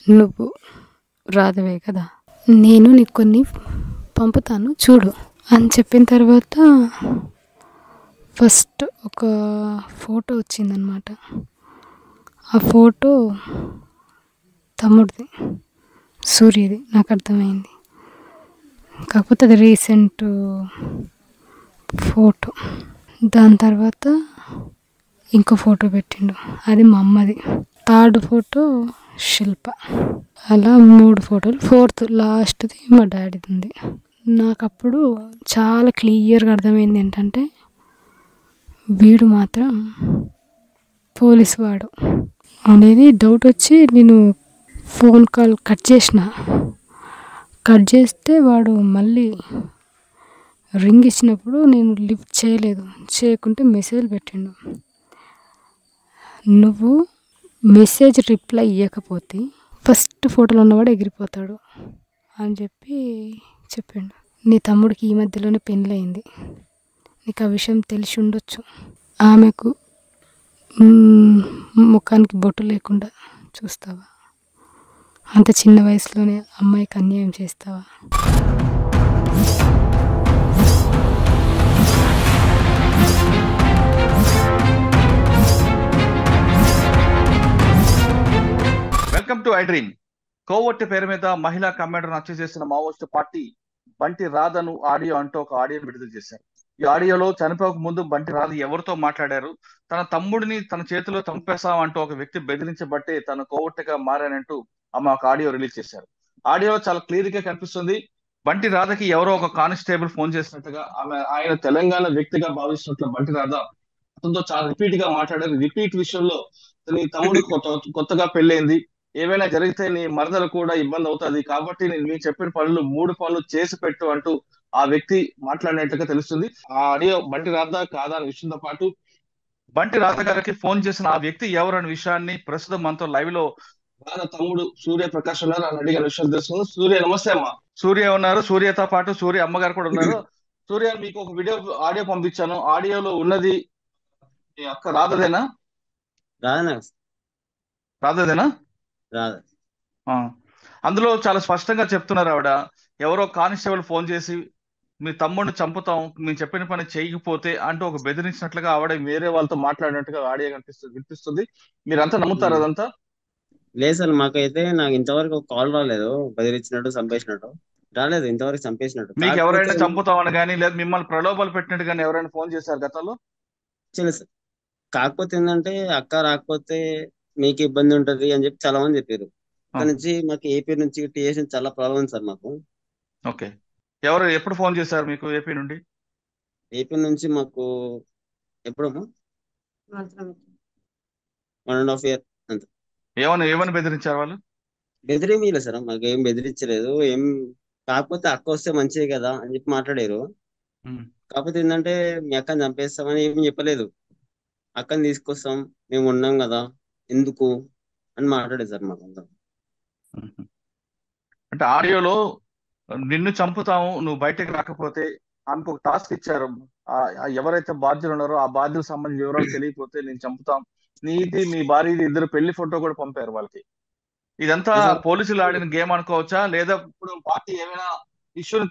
నువ్వు రాధవే కదా, నేను నీకు కొన్ని పంపుతాను చూడు అని చెప్పిన తర్వాత ఫస్ట్ ఒక ఫోటో వచ్చిందనమాట. ఆ ఫోటో తమ్ముడిది, సూర్యది. నాకు అర్థమైంది, కాకపోతే అది రీసెంట్ ఫోటో. దాని తర్వాత ఇంకో ఫోటో పెట్టిండు, అది మా అమ్మది. థర్డ్ ఫోటో శిల్ప. అలా 3 ఫోటోలు. ఫోర్త్ లాస్ట్ది మా డాడీది ఉంది. నాకు అప్పుడు చాలా క్లియర్గా అర్థమైంది ఏంటంటే వీడు మాత్రం పోలీస్ వాడు అనేది డౌట్ వచ్చి నేను ఫోన్ కాల్ కట్ చేస్తే వాడు మళ్ళీ రింగ్ ఇచ్చినప్పుడు నేను లిఫ్ట్ చేయకుంటే మెసేజ్ పెట్టిండు, నువ్వు మెసేజ్ రిప్లై ఇవ్వకపోతే ఫస్ట్ ఫోటోలో ఉన్నవాడు ఎగిరిపోతాడు అని చెప్పిండు. నీ తమ్ముడికి ఈ మధ్యలోనే పెళ్ళయింది, నీకు ఆ విషయం తెలిసి ఉండొచ్చు. ఆమెకు ముఖానికి బొట్టు లేకుండా చూస్తావా? అంత చిన్న వయసులోనే అమ్మాయికి అన్యాయం చేస్తావా? Welcome to iDream. కోవట్టి పేరు మీద మహిళా కమాండర్ను హత్య చేసిన మావోయిస్టు పార్టీ బంటి రాధను ఆడియో అంటూ ఒక ఆడియోను విడుదల చేశారు. ఈ ఆడియోలో చనిపోక ముందు బంటి రాధ ఎవరితో మాట్లాడారు, తన తమ్ముడిని తన చేతిలో చంపేస్తాం అంటూ ఒక వ్యక్తి బెదిరించబట్టే తన కోవట్టిగా మారానంటూ ఆమె ఒక ఆడియో రిలీజ్ చేశారు. ఆడియో చాలా క్లియర్ గా కనిపిస్తుంది. బంటి రాధకి ఎవరో ఒక కానిస్టేబుల్ ఫోన్ చేసినట్టుగా, ఆయన తెలంగాణ వ్యక్తిగా భావిస్తున్నట్లు బంటి రాధ అతనితో చాలా రిపీట్ గా మాట్లాడారు. రిపీట్ విషయంలో నీ తమ్ముడు కొత్తగా పెళ్ళైంది, ఏమైనా జరిగితే నీ మరదలు కూడా ఇబ్బంది అవుతుంది, కాబట్టి నేను చెప్పిన 3 పనులు చేసి పెట్టు అంటూ ఆ వ్యక్తి మాట్లాడినట్టుగా తెలుస్తుంది. ఆ ఆడియో బంటి రాధ కాదా అనే విషయంతో పాటు బంటి రాధ గారికి ఫోన్ చేసిన ఆ వ్యక్తి ఎవరు అనే విషయాన్ని ప్రస్తుతం మనతో లైవ్ లో రాధ తమ్ముడు సూర్య ప్రకాష్ ఉన్నారు. అని అడిగిన విషయం తెలుస్తుంది. సూర్య నమస్తే అమ్మ. సూర్య ఉన్నారు, సూర్యతో పాటు సూర్య అమ్మగారు కూడా ఉన్నారు. సూర్య, మీకు ఒక ఆడియో పంపించాను. ఆడియోలో ఉన్నది మీ అక్క రాధదేనా? రాధదేనా? అందులో చాలా స్పష్టంగా చెప్తున్నారు, ఆవిడ ఎవరో కానిస్టేబుల్ ఫోన్ చేసి మీ తమ్ముడిని చంపుతాం, మేము చెప్పిన పని చేయకపోతే అంటూ ఒక బెదిరించినట్లుగా ఆవిడ వేరే వాళ్ళతో మాట్లాడినట్టుగా ఆడియో వినిపిస్తుంది. మీరంతా నమ్ముతారు అదంతా? లేదు సార్, నాకు ఇంతవరకు కాల్ రాలేదు బెదిరించినట్టు చంపేసినట్టు రాలేదు, ఇంతవరకు చంపేసినట్టు. మీకు ఎవరైనా చంపుతామని కానీ లేదా మిమ్మల్ని ప్రలోభాలు పెట్టినట్టు కానీ ఎవరైనా ఫోన్ చేశారు గతంలో? సార్, కాకపోతే ఏంటంటే అక్క రాకపోతే మీకు ఇబ్బంది ఉంటది అని చెప్పి చాలా మంది చెప్పారు. అక్కడ నుంచి మాకు ఏపీ నుంచి టీఎస్ చాలా ప్రాబ్లం ఉంది సార్ మాకు. ఓకే, ఎప్పుడు ఫోన్ చేశారు మీకు ఏపీ నుండి? ఏపీ నుంచి మాకు ఎప్పుడు 1.5 year అంతే. ఏమని బెదిరించారు వాళ్ళు? బెదిరేమీ సార్, మాకు ఏం బెదిరించలేదు. కాకపోతే అక్క వస్తే మంచిదే కదా అని చెప్పి మాట్లాడారు. కాకపోతే ఏంటంటే మీ అక్కని చంపేస్తామని ఏమి చెప్పలేదు. అక్కని తీసుకొస్తాం, మేము ఉన్నాం కదా ఎందుకు అని మాట్లాడేది సార్ మాకు. అంటే ఆడియోలో నిన్ను చంపుతాము నువ్వు బయటకు రాకపోతే ఆమెకు ఒక టాస్క్ ఇచ్చారు. ఎవరైతే బాధ్యులు ఉన్నారో ఆ బాధ్యులకు సంబంధించిన వివరాలు తెలియకపోతే నేను చంపుతాం, నీది మీ భార్యది ఇద్దరు పెళ్లి ఫోటో కూడా పంపారు వాళ్ళకి. ఇదంతా పోలీసులు ఆడిన గేమ్ అనుకోవచ్చా, లేదా ఇప్పుడు పార్టీ ఏమైనా ఇష్యూని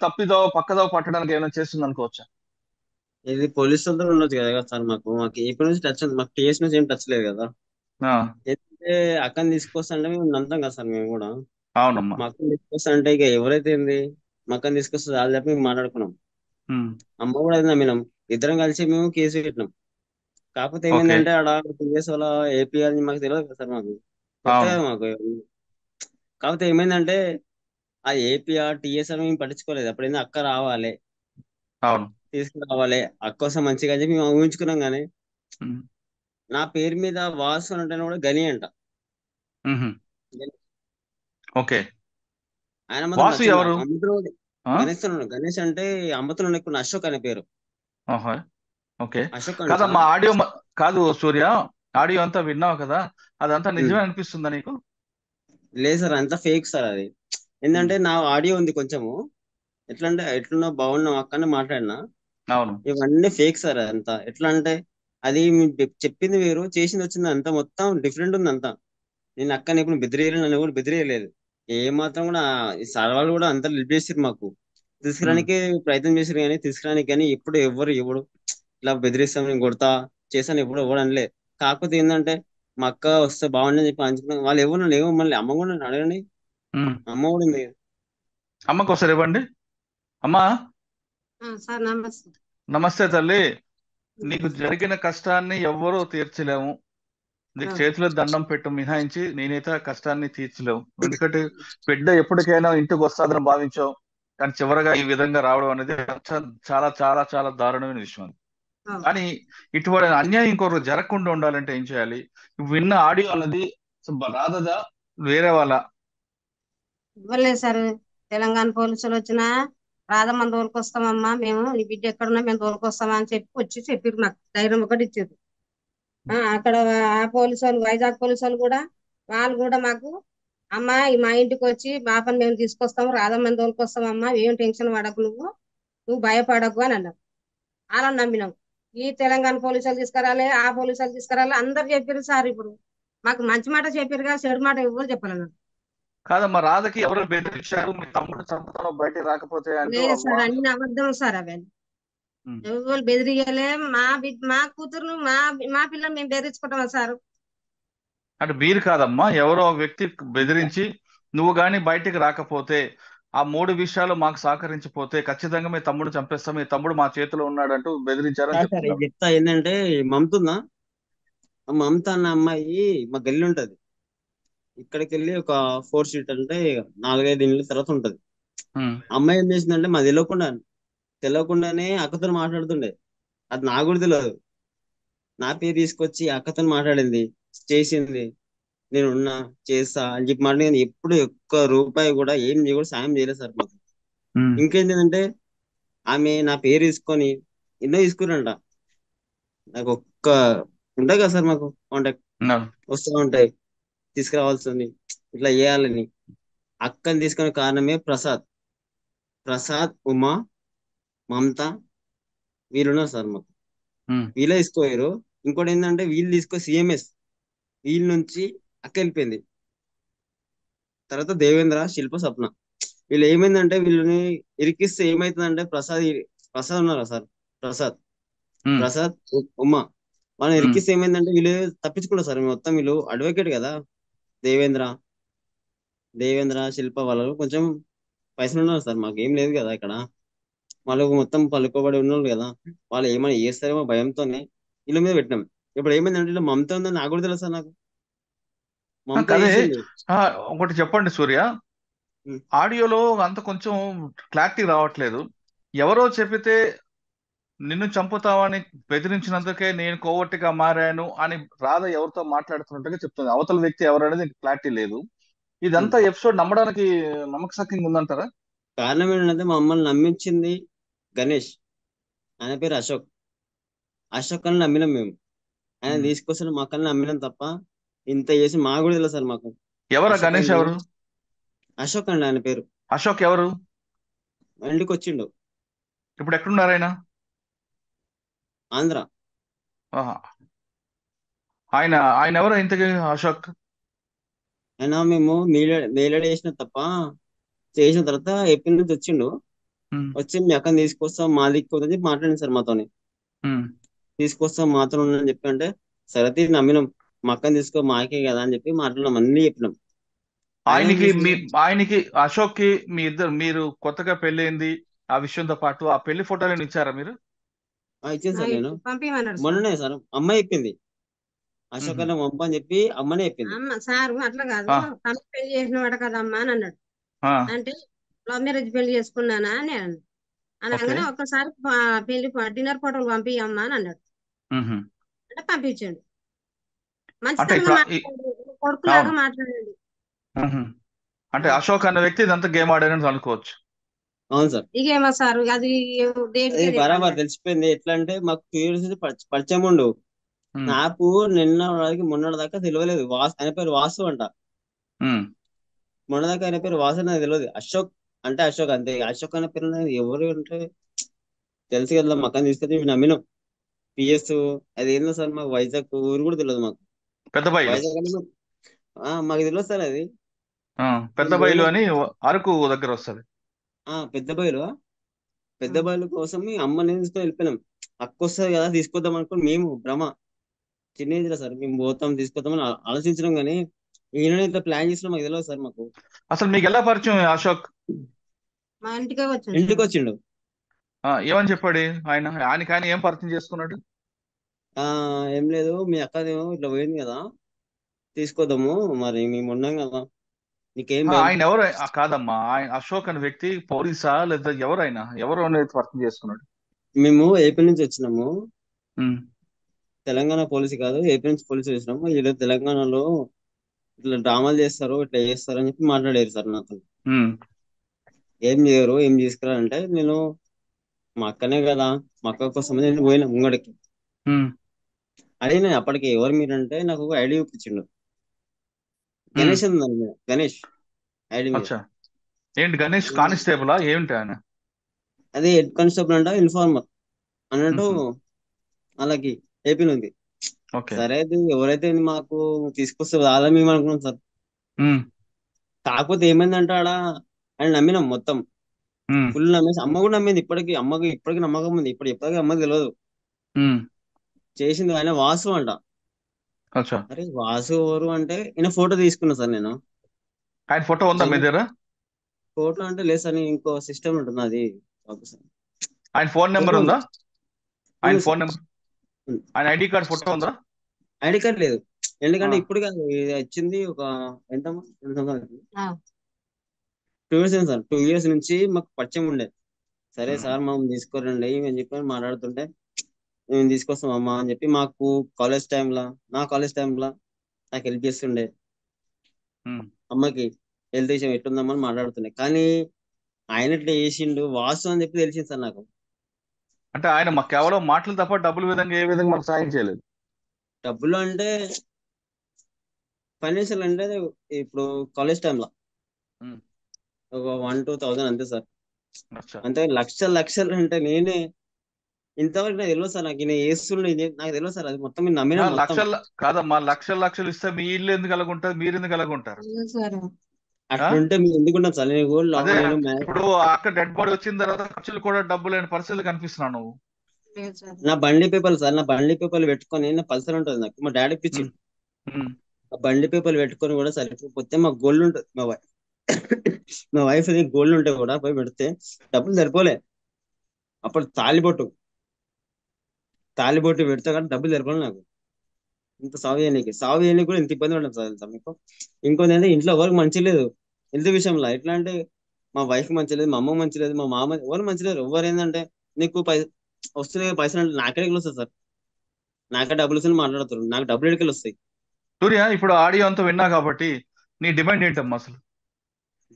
పక్కదో పట్టడానికి ఏమైనా చేస్తుంది అనుకోవచ్చా? ఇది పోలీసు ఉండొచ్చు కదా సార్. మాకు ఎప్పటి నుంచి టచ్, మాకు టీఎస్ నుంచి ఏం టచ్ లేదు కదా. ఎందుకంటే అక్కని తీసుకొస్తా అంటే మేము నమ్ముతాం కదా సార్, మేము కూడా. అవునమ్మా, మా అక్కని తీసుకొస్తా అంటే ఇక ఎవరైతే ఏంది మా అక్కని తీసుకొస్తే వాళ్ళు చెప్పి మేము మాట్లాడుకున్నాం. అమ్మ కూడా అది నమ్మినాం, ఇద్దరం కలిసి మేము కేసు పెట్టినాం. కాకపోతే ఏమైందంటే ఆడ టీఎస్ వాళ్ళ ఏపీ అని మాకు తెలియదు కదా సార్, మాకు కొత్తగా మాకు. కాకపోతే ఏమైందంటే ఆ ఏపీఆర్ టీఎస్ అని మేము పట్టించుకోలేదు. అప్పుడైనా అక్క రావాలి, తీసుకురావాలి, అక్క కోసం మంచిగా అని చెప్పి మేము ఊహించుకున్నాం. కానీ నా పేరు మీద వాసు అంటే కూడా గని అంట. ఆయన మాత్రం గణేష్ అంటే అమ్మతులు ఎక్కువ అశోక్ అనే పేరు. అశోక్ ఆడియో కాదు సూర్య, ఆడియో అంతా విన్నావు కదా, అదంతా నిజమే అనిపిస్తుందా నీకు? లేదు సార్, అంతా ఫేక్ సార్. అది ఏంటంటే నా ఆడియో ఉంది కొంచెము, ఎట్లున్నా బాగున్నావు అక్కనే మాట్లాడినా. ఇవన్నీ ఫేక్ సార్. అంతా ఎట్లా అంటే అది చెప్పింది వేరు, చేసింది వచ్చింది, అంతా మొత్తం డిఫరెంట్ ఉంది అంతా. నేను అక్కని ఎప్పుడు బెదిరియలేదు, నన్ను కూడా బెదిరియలేదు. ఏ మాత్రం కూడా ఈ సార్ వాళ్ళు కూడా అంతా లిప్ చేసారు మాకు, తీసుకురానికి ప్రయత్నం చేశారు, కానీ తీసుకురానికి కానీ ఎప్పుడు ఎవడు ఇలా బెదిరిస్తాం, నేను కొడతా చేశాను ఎప్పుడు ఎవడు అనలే. కాకపోతే ఏంటంటే మా అక్క వస్తే బాగుండని చెప్పి అంచుకున్నాను. వాళ్ళు ఎవరు నన్ను ఏమో, మళ్ళీ అమ్మ కూడా నన్ను అడగండి, అమ్మ కూడా ఉంది. అమ్మకు ఒకసారి ఇవ్వండి. అమ్మా సార్ నమస్తే. నమస్తే తల్లి. నీకు జరిగిన కష్టాన్ని ఎవ్వరూ తీర్చలేము. నీకు చేతిలో దండం పెట్టు మినహాయించి నేనైతే ఆ కష్టాన్ని తీర్చలేము. ఎందుకంటే బిడ్డ ఎప్పటికైనా ఇంటికి వస్తాదని భావించావు, కానీ చివరగా ఈ విధంగా రావడం అనేది చాలా చాలా చాలా దారుణమైన విషయం. కానీ ఇటువంటి అన్యాయం ఇంకొకరు జరగకుండా ఉండాలంటే ఏం చేయాలి? విన్న ఆడియో అన్నది రాధదా వేరే వాళ్ళ? ఇవ్వలేదు సార్. తెలంగాణ పోలీసులు వచ్చినా రాధమ్మని తోలుకొస్తామమ్మా, మేము నీ బిడ్డ ఎక్కడున్నా మేము తోలుకొస్తామా అని చెప్పి వచ్చి చెప్పారు, నాకు ధైర్యం ఒకటి ఇచ్చారు. అక్కడ ఆ పోలీసు వాళ్ళు, వైజాగ్ పోలీసు వాళ్ళు కూడా, వాళ్ళు కూడా మాకు అమ్మా మా ఇంటికి వచ్చి బాపని మేము తీసుకొస్తాము, రాధమ్మని తోలుకొస్తామమ్మా, ఏం టెన్షన్ పడకు, నువ్వు భయపడకు అని అన్నారు. అలా నమ్మినాం. ఈ తెలంగాణ పోలీసులు తీసుకురాలే, ఆ పోలీసులు తీసుకురాలే, అందరు చెప్పారు సార్. ఇప్పుడు మాకు మంచి మాట చెప్పారు కదా, చెడు మాట ఎవరు చెప్పాలన్నారు. కాదమ్మా, రాధకి ఎవరు బెదిరించారు? మీ తమ్ముడు చంపుతాను బయటికి రాకపోతే అంటూ లేదు సార్, అన్ని అబద్ధం సార్. అవన్నీ ఎవరు బెదిరియలే. మా కూతురు మా పిల్లలు మేము బెదిరించుకుంటామా సార్? అంటే మీరు కాదమ్మా, ఎవరో వ్యక్తి బెదిరించి నువ్వు గాని బయటికి రాకపోతే, ఆ 3 విషయాలు మాకు సహకరించిపోతే ఖచ్చితంగా మీ తమ్ముడు చంపేస్తాం, మీ తమ్ముడు మా చేతిలో ఉన్నాడంటూ బెదిరించారని సార్ చెప్తున్నారు. చెప్తా ఏంటంటే, మమత ఉందా, ఆ మమత అన్న అమ్మాయి మా గల్లి ఉంటది. ఇక్కడికి వెళ్ళి ఒక 4 స్ట్రీట్ అంటే 4-5 ఇళ్ళ తర్వాత ఉంటది. అమ్మాయి ఏం చేసిందంటే, మా తెలియకుండానే అక్కతో మాట్లాడుతుండే. అది నాకు కూడా తెలియదు. నా పేరు తీసుకొచ్చి అక్కతో మాట్లాడింది, చేసింది. నేను ఉన్నా, చేస్తా అని చెప్పి మాట్లాడి, ఎప్పుడు ఒక్క రూపాయి కూడా ఏం కూడా సాయం చేయలేదు సార్ మాకు. ఇంకేంటంటే ఆమె నా పేరు తీసుకొని ఎన్నో తీసుకురంట. నాకు ఒక్క ఉంటాయి కదా సార్, మాకు కాంటాక్ట్ వస్తూ ఉంటాయి, తీసుకురావాల్సింది ఇట్లా చేయాలని. అక్కని తీసుకునే కారణమే ప్రసాద్, ఉమా, మమత, వీళ్ళున్నారు సార్ మాకు. వీళ్ళే తీసుకోయారు. ఇంకోటి ఏంటంటే వీళ్ళు తీసుకో సిఎంఎస్, వీళ్ళ నుంచి అక్క వెళ్ళిపోయింది. తర్వాత దేవేంద్ర, శిల్ప, సప్న. వీళ్ళు ఏమైందంటే వీళ్ళని ఇరికిస్తే ఏమైతుందంటే, ప్రసాద్ ఉన్నారా సార్, ప్రసాద్, ఉమ్మ, వాళ్ళని ఇరికిస్తే ఏమైందంటే వీళ్ళు తప్పించుకుంటారు సార్. మొత్తం వీళ్ళు అడ్వకేట్ కదా, దేవేంద్ర, శిల్ప వాళ్ళు కొంచెం పైసలు ఉన్నారు సార్, మాకు ఏం లేదు కదా ఇక్కడ. వాళ్ళకు మొత్తం పలుకోబడి ఉన్నారు కదా, వాళ్ళు ఏమైనా చేస్తారేమో భయంతోనే వీళ్ళ మీద పెట్టినాం. ఇప్పుడు ఏమైందంటే ఇలా మమత ఉందని నాకు కూడా తెలుసు సార్. నాకు మమత చేసింది. ఒకటి చెప్పండి సూర్య, ఆడియోలో అంత కొంచెం క్లారిటీ రావట్లేదు. ఎవరో చెప్పితే నిన్ను చంపుతావని బెదిరించినందుకే నేను కోవర్టుగా మారాను అని రాధ ఎవరితో మాట్లాడుతున్నట్టుగా చెప్తుంది. అవతల వ్యక్తి ఎవరనేది క్లారిటీ లేదు. ఇదంతా ఎపిసోడ్ నమ్మడానికి నమ్మకసక్యంగా ఉందంటారా? కారణం ఏంటంటే మమ్మల్ని నమ్మించింది గణేష్, ఆయన పేరు అశోక్ అని నమ్మినాం మేము. ఆయన తీసుకొస్తాడు మా కన్నా నమ్మినాం తప్ప ఇంత చేసి మా కూడా తెలియదు సార్ మాకు. ఎవరా గణేష్? ఎవరు? అశోక్ అండి ఆయన పేరు. అశోక్ ఎవరు? ఇంటికి వచ్చిండు. ఇప్పుడు ఎక్కడున్నారు ఆయన? ఆంధ్ర. ఆయన ఆయన ఎవరు ఇంతకీ అశోక్? ఆయన మేము మేలడ చేసిన తప్ప చేసిన తర్వాత ఏప్రిల్ నుంచి వచ్చిండు. వచ్చి మీ అక్కని తీసుకొస్తాం మా దిక్కు చెప్పి మాట్లాడింది సార్ మాతోని. తీసుకొస్తాం మాతో అని చెప్పి అంటే సరే నమ్మినాం, మా అక్కని తీసుకో మాకే కదా అని చెప్పి మాట్లాడినాం, అన్ని చెప్పినాం. ఆయనకి అశోక్ కి మీరు కొత్తగా పెళ్ళైంది ఆ విషయంతో పాటు ఆ పెళ్లి ఫోటోలను ఇచ్చారా మీరు? ఇచ్చింది సార్. నేను మొన్ననే సార్ అమ్మాయి చెప్పింది, అశోక్ అన్న పంప అని చెప్పి అమ్మనే చెప్పింది. సార్ అట్లా కాదు, తమ్మి పెళ్లి చేసిన వాడు కదమ్మా అని అన్నాడు. అంటే లవ్ మ్యారేజ్ పెళ్లి చేసుకున్నానా అని అనగానే ఒక్కసారి పెళ్లి డిన్నర్ ఫోటోలు పంపియమ్మా అని అన్నాడు. అంటే పంపించండి, మంచితనంగా మాట్లాడండి, కొడుకులాగా మాట్లాడండి. అంటే అశోక్ అన్న వ్యక్తి ఇదంతా గేమ్ ఆడారని అనుకోవచ్చు. అవును సార్. ఇకేమో సార్ అది బరాబర్ తెలిసిపోయింది. ఎట్లా అంటే మాకు 2 years పరిచయం ఉండు. నాకు మొన్న దాకా తెలియలేదు. ఆయన పేరు వాసు అంట. మొన్న దాకా ఆయన పేరు వాసు నాకు తెలియదు. అశోక్ అంటే అశోక్ అంతే. అశోక్ అనే పేరు ఎవరు అంటే తెలుసు కదా, మక్కని తీసుకొచ్చి నమ్మినాం. పిఎస్ అది ఏందో సార్, మాకు వైజాగ్ ఊరు కూడా తెలియదు మాకు. పెద్ద బయలు. వైజాగ్ అంటే మాకు తెలియదు సార్ అది. పెద్ద మేము బయలు పోయినాం. అని అరకు దగ్గర వస్తుంది. పెద్ద బయలు. పెద్ద బయలు కోసం మీ అమ్మని తీసుకొని వెళ్ళిపోయినాం. అక్క వస్తుంది కదా తీసుకొద్దాం అనుకుని మేము భ్రమ, చిన్న ఏజ్ లో సార్ మేము పోతాం తీసుకొద్దామని ఆలోచించడం, కానీ ఈయన ఇట్లా ప్లాన్ చేసినా మాకు తెలియదు సార్. మాకు అసలు మీకు ఎలా పరిచయం అశోక్? మా ఇంటికే వచ్చింది ఇంటికి సార్. వచ్చిండు. ఏమని చెప్పాడు ఆయన ఏం పరిచయం చేసుకున్నాడు? ఏం లేదు, మీ అక్కదేమో ఇట్లా పోయింది కదా తీసుకొద్దాము, మరి మేము ఉన్నాం కదా, నీకేం భయం. ఆయన ఎవరు? కాదమ్మా, ఆయన అశోక్ అనే వ్యక్తి పోలీసా లేదా ఎవరు అనేది పరిచయం చేసుకున్నాడు? మేము ఏపీ నుంచి వచ్చినాము. ఉమ్, తెలంగాణ పోలీసు కాదు, ఏపీ నుంచి పోలీసు వచ్చినాము. ఈరోజు తెలంగాణలో ఇట్లా డ్రామాలు చేస్తారు, ఇట్లా చేస్తారు అని చెప్పి మాట్లాడారు సార్ నాతో. ఉమ్, ఏం చేయరు, ఏం తీసుకురా నేను మా అక్కనే కదా, మా అక్క కోసం నేను పోయినా ముంగడికి. ఉమ్. అడిగినా అప్పటికి ఎవరు మీరంటే నాకు ఒక ఐడి చూపించిండు. ఉమ్. గణేష్ ఉందండి మీద, గణేష్ ఐడి మీద. అచ్చా, ఏంటి గణేష్ కానిస్టేబులా ఏమిటి ఆయన? అదే హెడ్ కానిస్టేబుల్ అంట, ఇన్ఫార్మర్ అన్నట్టు ఉహు. వాళ్ళకి ఏపీ ఉంది. ఓకే. సరే అది ఎవరైతే మాకు తీసుకొస్తే అలా మేము అనుకున్నాం సార్. ఉమ్, కాకపోతే ఏమైందంటే ఆడ ఆయన నమ్మినాం మొత్తం, ఉమ్, ఫుల్ నమ్మేసి. అమ్మ కూడా నమ్మింది, అమ్మకి ఇప్పటికి నమ్మకం ఉంది. ఇప్పటికీ అమ్మకి తెలియదు ఉమ్. చేసింది. ఆయన వాసు అంట. అచ్చా, అరే వాసు ఎవరు అంటే, ఈయన ఫోటో తీసుకున్నా సార్ నేను. ఆయన ఫోటో ఉందా మీ దగ్గర? ఫోటో అంటే లేదు సార్, ఇంకో సిస్టమ్ ఉంటుంది అది. ఆయన ఫోన్ నెంబర్ ఫోటో ఉంది. ఉందా? ఆయన ఉంది ఫోన్ సార్. నెంబర్, ఆయన ఐడి కార్డ్ ఫోటో ఉందా? ఐడి కార్డ్ లేదు, ఆ, ఎందుకంటే ఇప్పుడు కాదు, ఇది వచ్చింది ఒక ఎంతమ్మా 2 సంవత్సరాలు, ఆ, 2 ఇయర్స్ సార్. 2 ఇయర్స్ నుంచి మాకు పరిచయం ఉండే. సరే ఉమ్, సార్ మనం తీసుకోరండి అని చెప్పి మాట్లాడుతుంటే, మేము తీసుకొస్తాం అమ్మా అని చెప్పి, మాకు కాలేజ్ టైంలో, నా కాలేజ్ టైంలో నాకు హెల్ప్ చేస్తుండే. ఉమ్. అమ్మకి హెల్త్ విషయం ఎట్లుందామని మాట్లాడుతుండే, కానీ ఆయన ఇట్లా చేసిండు వాసు అని చెప్పి తెలిసింది సార్ నాకు. అంటే ఆయన మాకు కేవలం మాటలు తప్ప డబ్బుల విధంగా ఏ విధంగా మాకు సాయం చేయలేదు. డబ్బులు అంటే ఫైనాన్షియల్ అంటే, ఇప్పుడు కాలేజ్ టైంలో ఉమ్. ఒక 1-2 thousand అంతే సార్. అచ్చా. అంతే, లక్షలు లక్షలు అంటే నేనే ఇంతవరకు నాకు తెలియదు సార్. నాకు ఈయన చేస్తుండే నాకు తెలియదు సార్. అది మొత్తం నేను నమ్మినా మొత్తం. లక్షలు కాదమ్మా, లక్షలు ఇస్తే మీ ఇల్లు ఎందుకు అలాగుంటుంది, మీరు ఎందుకు అలాగుంటారు? అవును సార్. అట్లుంటే మీరు ఎందుకున్నాం సార్. నేను కూడా అదే, నేను ఇప్పుడు అక్కడ డెడ్ బాడీ వచ్చిన తర్వాత ఖర్చులు కూడా డబ్బు లేని పరిస్థితులు కనిపిస్తున్నావు నువ్వు. లేదు సార్. నా బండి పేపర్లు సార్, నా బండి పేపర్లు పెట్టుకొని, నా పల్సర్ ఉంటుంది నాకు, మా డాడీ పిచ్చి. ఉమ్, ఉమ్, ఆ బండి పేపర్లు పెట్టుకొని కూడా సరిపోతే, మా గోల్డ్ ఉంటుంది, మా వైఫ్ అది గోల్డ్ ఉంటే కూడా పోయి పెడితే డబ్బులు సరిపోలే. అప్పుడు తాలిబొట్టు పెడితే కానీ డబ్బులు సరిపోలే నాకు. ఇంత సాగు చేయడానికి కూడా ఇంత ఇబ్బంది పడ్డాం సార్ తెలుసా మీకు. ఇంకోటి ఏంటంటే, ఇంట్లో ఎవరికి మంచి లేదు హెల్త్ విషయంలో. ఎట్లా అంటే, మా వైఫ్ మంచి లేదు, మా అమ్మ మంచి లేదు, మా మామ ఎవరు మంచి లేరు. ఎవరు ఏంటంటే, నీకు వస్తున్నాయి పైసలు అంటే నాకే వస్తాయి సార్. నాకే డబ్బులు వస్తుంది మాట్లాడుతారు, నాకు డబ్బులు ఎడికలు వస్తాయి. సూర్య, ఇప్పుడు ఆడియో అంతా విన్నా కాబట్టి నీ డిమాండ్ ఏంటమ్మా అసలు?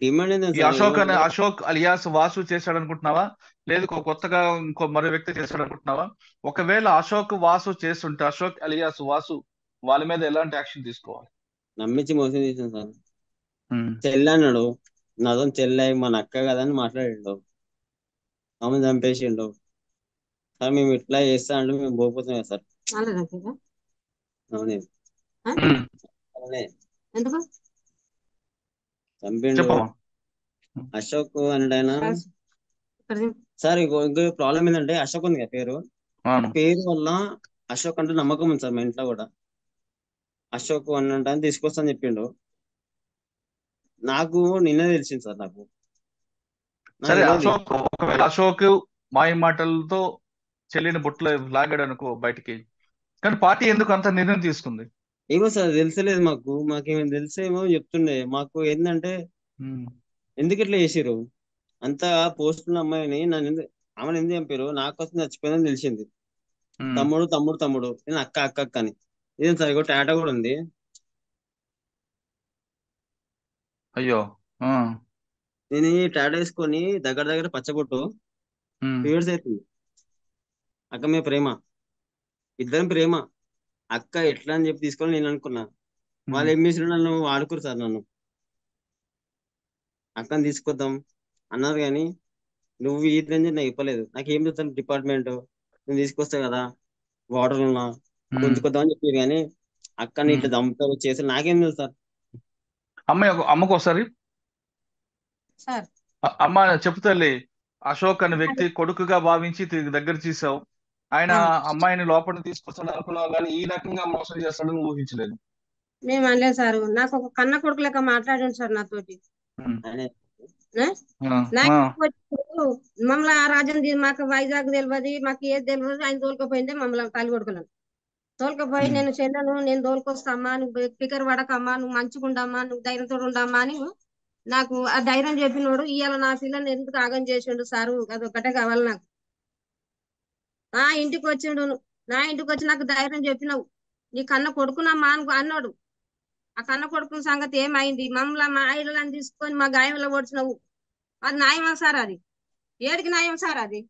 డిమాండ్ ఏంటంటే ఈ సార్, అశోక్ ఏమంటే అశోక్ అలియాస్ వాసు చేశాడు అనుకుంటున్నావా, లేదు కొత్తగా ఇంకో మరో వ్యక్తి చేశాడు అనుకుంటున్నావా? ఒకవేళ అశోక్ వాసు చేస్తుంటే, అశోక్ అలియాస్ వాసు వాళ్ళ మీద ఎలాంటి యాక్షన్ తీసుకోవాలి? నమ్మించి మోసం చేసాను సార్. ఉమ్. చెల్లి అన్నాడు, నాతో చెల్లి మన అక్క కదా అని మాట్లాడిండు, ఆమె చంపేసిండు. సార్ మేము ఇట్లా చేస్తా అంటే మేము పోకపోతున్నాం కదా సార్. అలాగే కదా. అవునే, ఆ? ఉమ్. అవునే, ఎందుకు చంపిండు. చెప్పమ్మా. అశోక్ అన్నాడు సార్, ఇక్కడ సార్. ఇంకో ప్రాబ్లం ఏంటంటే, అశోక్ ఉంది కదా పేరు, అవును. పేరు వల్ల అశోక్ అంటే నమ్మకం ఉంది సార్ మా ఇంట్లో కూడా. అశోక్ అన్నంట అని తీసుకొస్తా చెప్పిండు. నాకు నిన్నే తెలిసింది సార్. నాకు సరే, తెలియదు. ఒకవేళ అశోక్ మాయ మాటలతో చెల్లిని బుట్టలో లాగాడు అనుకో బయటికి, కానీ పార్టీ ఎందుకు అంత నిర్ణయం తీసుకుంది? ఏమో సార్ తెలుసలేదు మాకేమైనా తెలిసేమో చెప్తుండే. మాకు ఏంటంటే, ఉమ్. ఎందుకు ఇట్లా చేసిరు అంతా పోస్టున్న అమ్మాయిని ఆమెను ఎందుకు చంపారు, నా కోసం చచ్చిపోయిందని తెలిసింది. ఉమ్. తమ్ముడు తమ్ముడు తమ్ముడు, నేను అక్క అక్క అక్క అని. ఇదేం సార్, ఇగో టాటా కూడా ఉంది. అయ్యో. ఆ. నేను ఈ టాటా వేసుకొని దగ్గర దగ్గర పచ్చబొట్టు ఉమ్. 2 years అవుతుంది. అక్క మీ ప్రేమ, ఇద్దరం ప్రేమ. అక్క ఎట్లా అని చెప్పి తీసుకొని నేను అనుకున్నా. వాళ్ళు ఉమ్. ఏం చేసిన నన్ను వాడుకోరు సార్. నన్ను అక్కని తీసుకొద్దాం అన్నారు, కానీ నువ్వు ఈ రేంజ్ నాకు ఇవ్వలేదు. నాకు ఏం చెప్తాను డిపార్ట్మెంట్, నేను తీసుకొస్తా కదా వాటర్ ఉన్నా గుంజుకొద్దామని చెప్పారు, కానీ అక్కని ఇట్లా చంపుతారు చేస్తారు నాకేం తెలుసు సార్. అమ్మకు ఒకసారి సార్ అమ్మ చెప్తాలే, అశోక్ అనే వ్యక్తి కొడుకుగా భావించి దగ్గర తీసావు. ఆయన అమ్మాయిని లోపలికి తీసుకొస్తాడు అనుకున్నావు, కానీ ఈ రకంగా మోసం చేస్తాడని ఊహించలేదు. మేము అనలేదు సార్, నాకు ఒక కన్న కొడుకు లెక్క మాట్లాడండి సార్ నాతోటి. మమ్మల్ని ఆ రాజన్ మాకు వైజాగ్ తెలియదు, మాకు ఏది తెలియదు, ఆయన తోలుకపోయిందే మమ్మల్ని తల్లి కొడుకులను తోలుకపోయి నేను చెల్లెను నేను తోలుకొస్తామ్మా, నువ్వు పికర్ పడకమ్మా, నువ్వు మంచిగా ఉండమ్మా, నువ్వు ధైర్యంతో ఉండమ్మా అని నాకు ఆ ధైర్యం చెప్పినోడు ఇవాళ నా పిల్లని ఎందుకు ఆగం చేసిండు సారు, అదొక్కటే కావాలి నాకు. నా ఇంటికి వచ్చిండు, నా ఇంటికి వచ్చి నాకు ధైర్యం చెప్పినావు, నీ కన్న కొడుకునమ్మా అన్నాడు. ఆ కన్న కొడుకున్న సంగతి ఏమైంది? మమ్మల్ని మా ఐళ్ళని తీసుకొని మా గాయంలో పొడిచినావు, అది న్యాయమా సార్? అది ఏడికి న్యాయం సార్? అది